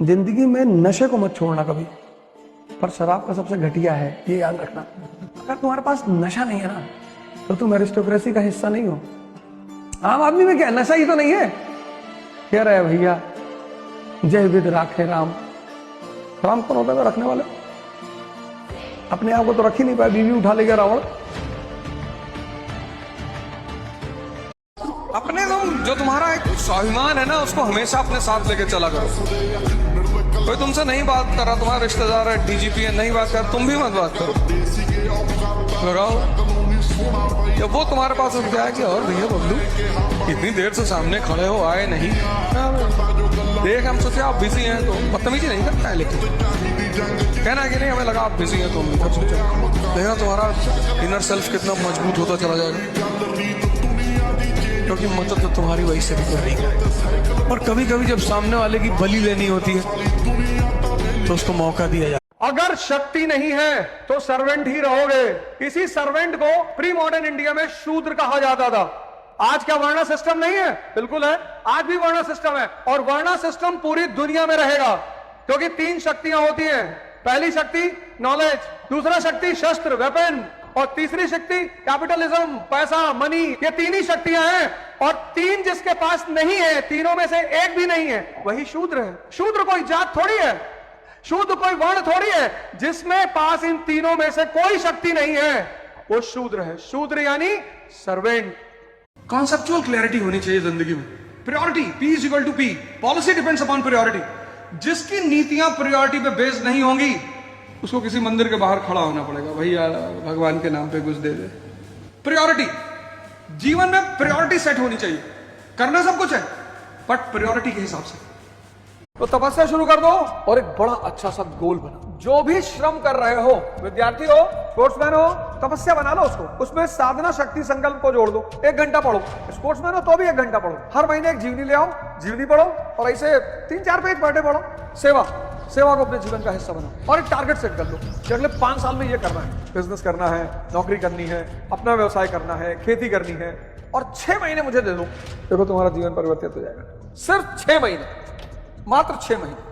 जिंदगी में नशे को मत छोड़ना कभी, पर शराब का सबसे घटिया है, ये याद रखना। अगर तुम्हारे पास नशा नहीं है ना, तो तुम एरिस्टोक्रेसी का हिस्सा नहीं हो। आम आदमी में क्या नशा ही तो नहीं है। कह रहे हैं भैया, जय विद राखे राम। राम कौन होता है रखने वाले? अपने आप को तो रख ही नहीं पाया, बीवी उठा ले गया रावण। अपने जो तुम्हारा एक स्वाभिमान है ना, उसको हमेशा अपने साथ लेके चला करो। कोई तुमसे नहीं बात कर रहा, तुम्हारा रिश्तेदार है, डीजीपी है, नहीं बात कर, तुम भी मत बात करो, लगाओ। जब वो तुम्हारे पास उठ गया कि और भैया बबलू इतनी देर से सामने खड़े हो, आए नहीं, देख हम सोचे आप बिजी हैं, तो बदतमीजी नहीं करता है, लेकिन कहना है कि नहीं, हमें लगा आप बिजी हैं, तो हम तब सोचा देखना तुम्हारा इनर सेल्फ कितना मजबूत होता चला जाएगा, क्योंकि मदद तो तुम्हारी वही से भी कर रही है। और कभी कभी जब सामने वाले की बलि लेनी होती है तो उसको मौका दिया जाए। अगर शक्ति नहीं है तो सर्वेंट ही रहोगे। इसी सर्वेंट को प्री मॉडर्न इंडिया में शूद्र कहा जाता था। आज क्या वर्णा सिस्टम नहीं है? बिल्कुल है, आज भी वर्णा सिस्टम है, और वर्णा सिस्टम पूरी दुनिया में रहेगा, क्योंकि 3 शक्तियां होती हैं। पहली शक्ति नॉलेज, दूसरा शक्ति शस्त्र वेपन, और तीसरी शक्ति कैपिटलिज्म, पैसा, मनी। ये 3 ही शक्तियां हैं, और 3 जिसके पास नहीं है, तीनों में से एक भी नहीं है, वही शूद्र है। शूद्र कोई जात थोड़ी है, शूद्र कोई वर्ण थोड़ी है। जिसमें पास इन तीनों में से कोई शक्ति नहीं है, वो शूद्र है। शूद्र यानी सर्वेंट। कॉन्सेप्चुअल क्लैरिटी होनी चाहिए जिंदगी में। Priority, P is equal to P, policy depends upon priority. जिसकी नीतियां प्रायोरिटी पे बेस्ड नहीं होंगी, उसको किसी मंदिर के बाहर खड़ा होना पड़ेगा, भैया भगवान के नाम पे कुछ दे दे। प्रायोरिटी, जीवन में प्रायोरिटी सेट होनी चाहिए। करना सब कुछ है, बट प्रायोरिटी के हिसाब से। तो तपस्या शुरू कर दो और एक बड़ा अच्छा सा गोल बनाओ। जो भी श्रम कर रहे हो, विद्यार्थी हो, स्पोर्ट्समैन हो, तपस्या बना लो उसको। उसमें साधना शक्ति संकल्प को जोड़ दो। 1 घंटा पढ़ो। स्पोर्ट्समैन हो तो भी 1 घंटा पढ़ो। हर महीने एक जीवनी ले आओ, जीवनी पढ़ो, और ऐसे 3-4 पेज पर डे पढ़ो। सेवा को अपने जीवन का हिस्सा बनाओ, और एक टारगेट सेट कर लो कि अगले 5 साल में ये करना है। बिजनेस करना है, नौकरी करनी है, अपना व्यवसाय करना है, खेती करनी है, और 6 महीने मुझे दे दो। देखो तुम्हारा जीवन परिवर्तित हो जाएगा। सिर्फ 6 महीने, मात्र 6 महीने।